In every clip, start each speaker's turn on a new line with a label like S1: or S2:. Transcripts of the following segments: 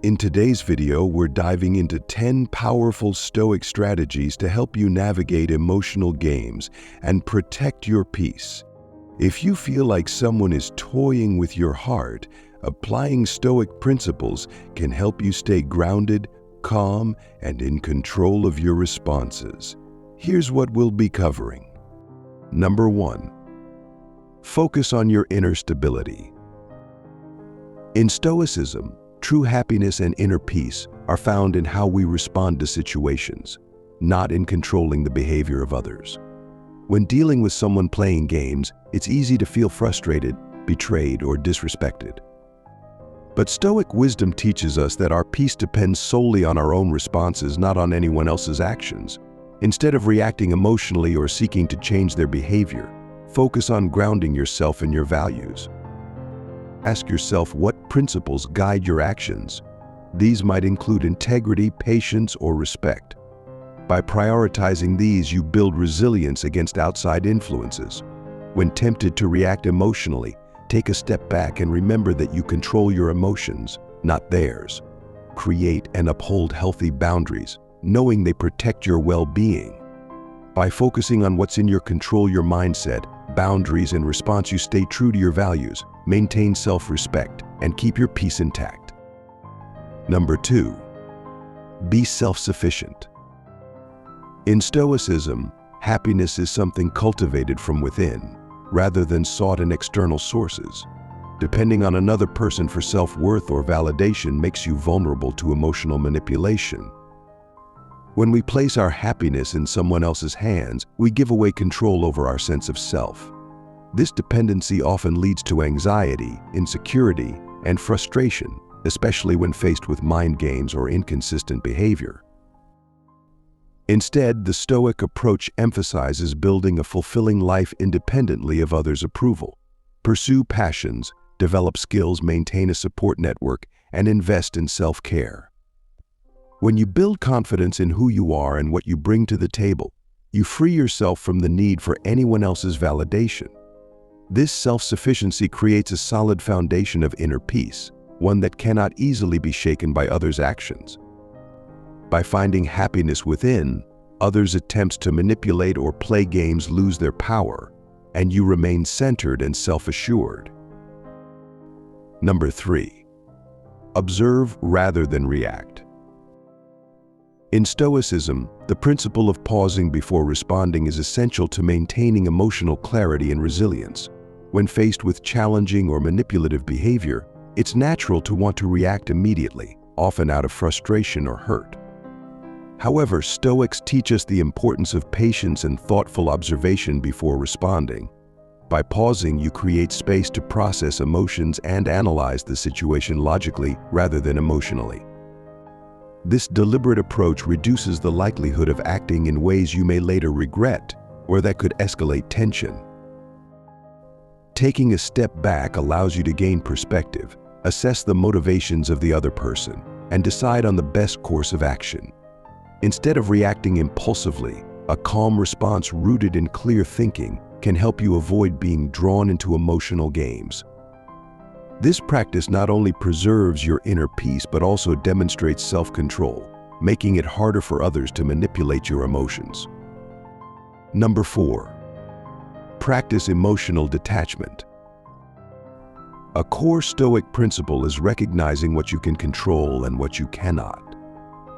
S1: In today's video, we're diving into 10 powerful Stoic strategies to help you navigate emotional games and protect your peace. If you feel like someone is toying with your heart, applying Stoic principles can help you stay grounded, calm, and in control of your responses. Here's what we'll be covering. Number 1. Focus on your inner stability. In Stoicism, true happiness and inner peace are found in how we respond to situations, not in controlling the behavior of others. When dealing with someone playing games, it's easy to feel frustrated, betrayed, or disrespected. But Stoic wisdom teaches us that our peace depends solely on our own responses, not on anyone else's actions. Instead of reacting emotionally or seeking to change their behavior, focus on grounding yourself in your values. Ask yourself what principles guide your actions. These might include integrity, patience, or respect. By prioritizing these, you build resilience against outside influences. When tempted to react emotionally, take a step back and remember that you control your emotions, not theirs. Create and uphold healthy boundaries, knowing they protect your well-being. By focusing on what's in your control, your mindset, boundaries, and response, you stay true to your values, maintain self-respect, and keep your peace intact. Number 2. Be self-sufficient. In Stoicism, happiness is something cultivated from within, rather than sought in external sources. Depending on another person for self-worth or validation makes you vulnerable to emotional manipulation. When we place our happiness in someone else's hands, we give away control over our sense of self. This dependency often leads to anxiety, insecurity, and frustration, especially when faced with mind games or inconsistent behavior. Instead, the Stoic approach emphasizes building a fulfilling life independently of others' approval. Pursue passions, develop skills, maintain a support network, and invest in self-care. When you build confidence in who you are and what you bring to the table, you free yourself from the need for anyone else's validation. This self-sufficiency creates a solid foundation of inner peace, one that cannot easily be shaken by others' actions. By finding happiness within, others' attempts to manipulate or play games lose their power, and you remain centered and self-assured. Number 3. Observe rather than react. In Stoicism, the principle of pausing before responding is essential to maintaining emotional clarity and resilience. When faced with challenging or manipulative behavior, it's natural to want to react immediately, often out of frustration or hurt. However, Stoics teach us the importance of patience and thoughtful observation before responding. By pausing, you create space to process emotions and analyze the situation logically rather than emotionally. This deliberate approach reduces the likelihood of acting in ways you may later regret or that could escalate tension. Taking a step back allows you to gain perspective, assess the motivations of the other person, and decide on the best course of action. Instead of reacting impulsively, a calm response rooted in clear thinking can help you avoid being drawn into emotional games. This practice not only preserves your inner peace but also demonstrates self-control, making it harder for others to manipulate your emotions. Number 4. Practice emotional detachment. A core Stoic principle is recognizing what you can control and what you cannot.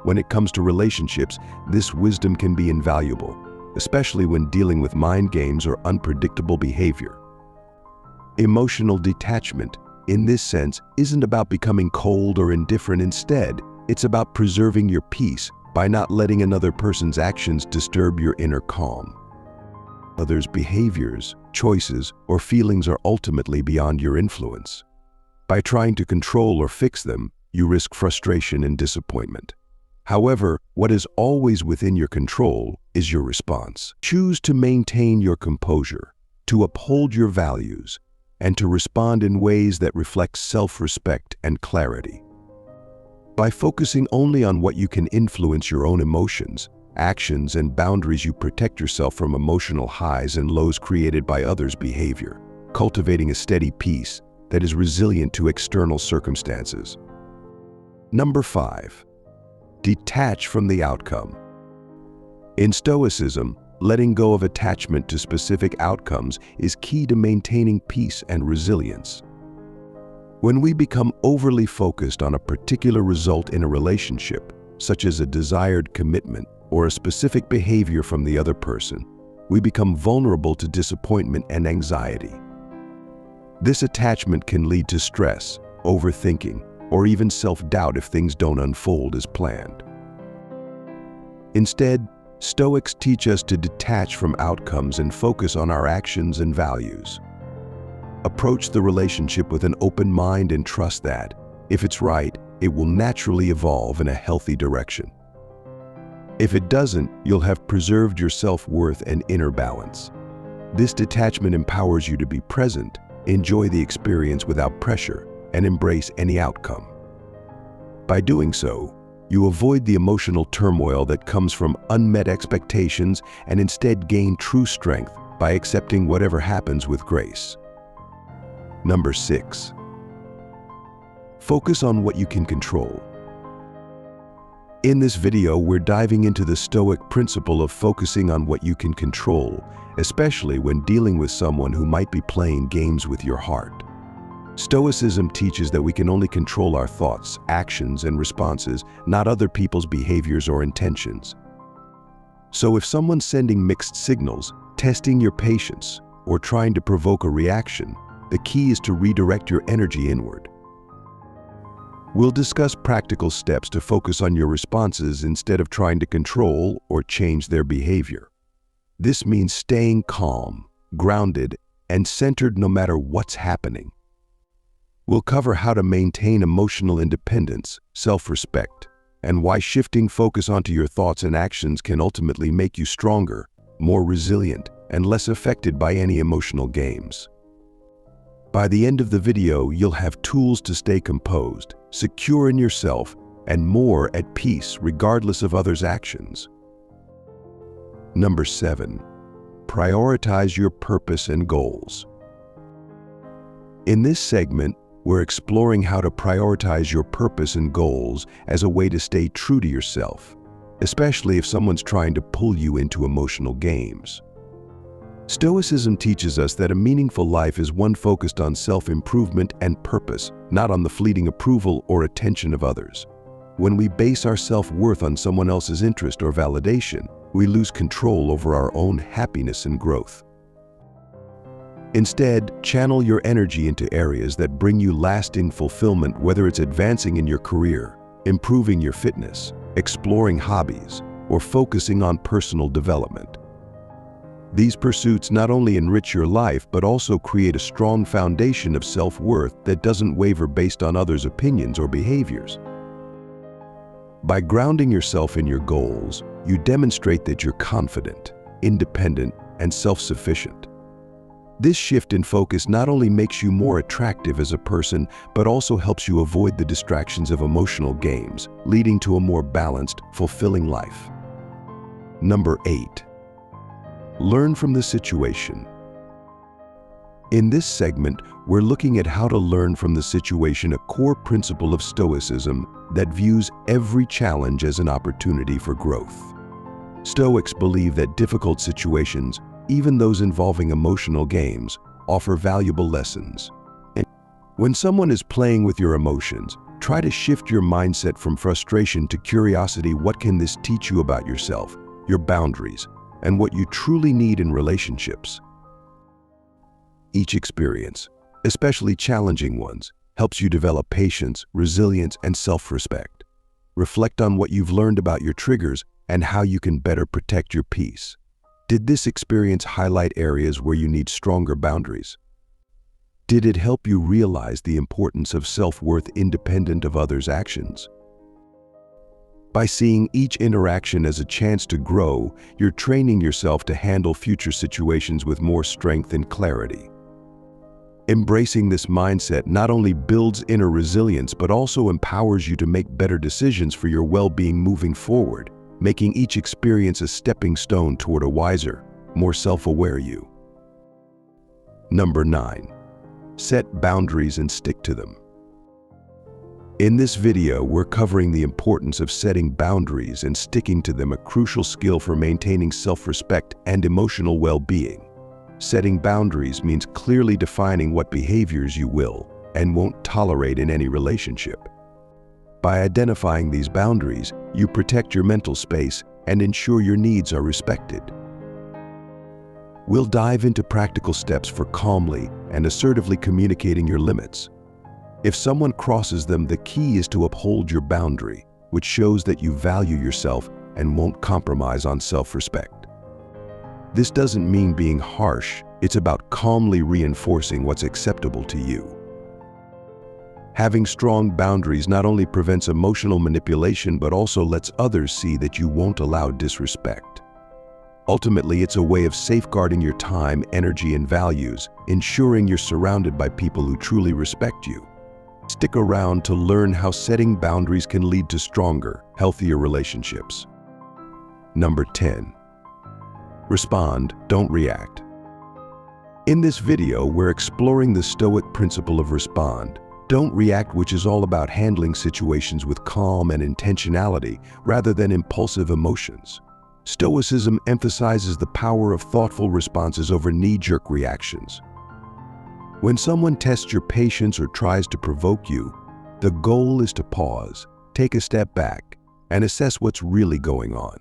S1: When it comes to relationships, this wisdom can be invaluable, especially when dealing with mind games or unpredictable behavior. Emotional detachment, in this sense, isn't about becoming cold or indifferent. Instead, it's about preserving your peace by not letting another person's actions disturb your inner calm. Others' behaviors, choices, or feelings are ultimately beyond your influence. By trying to control or fix them, you risk frustration and disappointment. However, what is always within your control is your response. Choose to maintain your composure, to uphold your values, and to respond in ways that reflect self-respect and clarity. By focusing only on what you can influence your own emotions, actions, and boundaries, you protect yourself from emotional highs and lows created by others' behavior, cultivating a steady peace that is resilient to external circumstances. Number 5. Detach from the outcome. In Stoicism, letting go of attachment to specific outcomes is key to maintaining peace and resilience. When we become overly focused on a particular result in a relationship, such as a desired commitment or a specific behavior from the other person, we become vulnerable to disappointment and anxiety. This attachment can lead to stress, overthinking, or even self-doubt if things don't unfold as planned. Instead, Stoics teach us to detach from outcomes and focus on our actions and values. Approach the relationship with an open mind and trust that, if it's right, it will naturally evolve in a healthy direction. If it doesn't, you'll have preserved your self-worth and inner balance. This detachment empowers you to be present, enjoy the experience without pressure, and embrace any outcome. By doing so, you avoid the emotional turmoil that comes from unmet expectations and instead gain true strength by accepting whatever happens with grace. Number 6. Focus on what you can control. In this video, we're diving into the Stoic principle of focusing on what you can control, especially when dealing with someone who might be playing games with your heart. Stoicism teaches that we can only control our thoughts, actions, and responses, not other people's behaviors or intentions. So if someone's sending mixed signals, testing your patience, or trying to provoke a reaction, the key is to redirect your energy inward. We'll discuss practical steps to focus on your responses instead of trying to control or change their behavior. This means staying calm, grounded, and centered no matter what's happening. We'll cover how to maintain emotional independence, self-respect, and why shifting focus onto your thoughts and actions can ultimately make you stronger, more resilient, and less affected by any emotional games. By the end of the video, you'll have tools to stay composed, secure in yourself, and more at peace regardless of others' actions. Number 7. Prioritize your purpose and goals. In this segment, we're exploring how to prioritize your purpose and goals as a way to stay true to yourself, especially if someone's trying to pull you into emotional games. Stoicism teaches us that a meaningful life is one focused on self-improvement and purpose, not on the fleeting approval or attention of others. When we base our self-worth on someone else's interest or validation, we lose control over our own happiness and growth. Instead, channel your energy into areas that bring you lasting fulfillment, whether it's advancing in your career, improving your fitness, exploring hobbies, or focusing on personal development. These pursuits not only enrich your life but also create a strong foundation of self-worth that doesn't waver based on others' opinions or behaviors. By grounding yourself in your goals, you demonstrate that you're confident, independent, and self-sufficient. This shift in focus not only makes you more attractive as a person, but also helps you avoid the distractions of emotional games, leading to a more balanced, fulfilling life. Number 8. Learn from the situation. In this segment, we're looking at how to learn from the situation, a core principle of Stoicism that views every challenge as an opportunity for growth. Stoics believe that difficult situations, even those involving emotional games, offer valuable lessons. When someone is playing with your emotions, try to shift your mindset from frustration to curiosity. What can this teach you about yourself, your boundaries, and what you truly need in relationships? Each experience, especially challenging ones, helps you develop patience, resilience, and self-respect. Reflect on what you've learned about your triggers and how you can better protect your peace. Did this experience highlight areas where you need stronger boundaries? Did it help you realize the importance of self-worth independent of others' actions? By seeing each interaction as a chance to grow, you're training yourself to handle future situations with more strength and clarity. Embracing this mindset not only builds inner resilience but also empowers you to make better decisions for your well-being moving forward, making each experience a stepping stone toward a wiser, more self-aware you. Number 9. Set boundaries and stick to them. In this video, we're covering the importance of setting boundaries and sticking to them, a crucial skill for maintaining self-respect and emotional well-being. Setting boundaries means clearly defining what behaviors you will and won't tolerate in any relationship. By identifying these boundaries, you protect your mental space and ensure your needs are respected. We'll dive into practical steps for calmly and assertively communicating your limits. If someone crosses them, the key is to uphold your boundary, which shows that you value yourself and won't compromise on self-respect. This doesn't mean being harsh, it's about calmly reinforcing what's acceptable to you. Having strong boundaries not only prevents emotional manipulation but also lets others see that you won't allow disrespect. Ultimately, it's a way of safeguarding your time, energy, and values, ensuring you're surrounded by people who truly respect you. Stick around to learn how setting boundaries can lead to stronger, healthier relationships. Number 10. Respond, don't react. In this video, we're exploring the Stoic principle of respond, don't react, which is all about handling situations with calm and intentionality rather than impulsive emotions. Stoicism emphasizes the power of thoughtful responses over knee-jerk reactions. When someone tests your patience or tries to provoke you, the goal is to pause, take a step back, and assess what's really going on.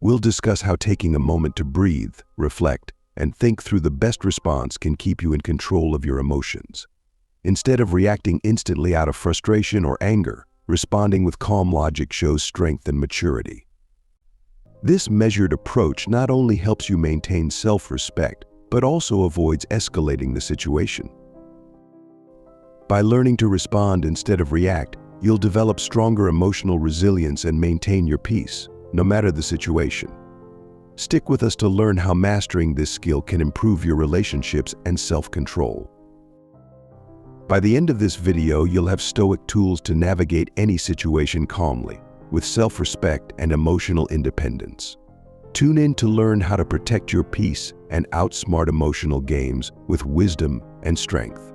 S1: We'll discuss how taking a moment to breathe, reflect, and think through the best response can keep you in control of your emotions. Instead of reacting instantly out of frustration or anger, responding with calm logic shows strength and maturity. This measured approach not only helps you maintain self-respect, but also avoids escalating the situation. By learning to respond instead of react, you'll develop stronger emotional resilience and maintain your peace, no matter the situation. Stick with us to learn how mastering this skill can improve your relationships and self-control. By the end of this video, you'll have Stoic tools to navigate any situation calmly, with self-respect and emotional independence. Tune in to learn how to protect your peace and outsmart emotional games with wisdom and strength.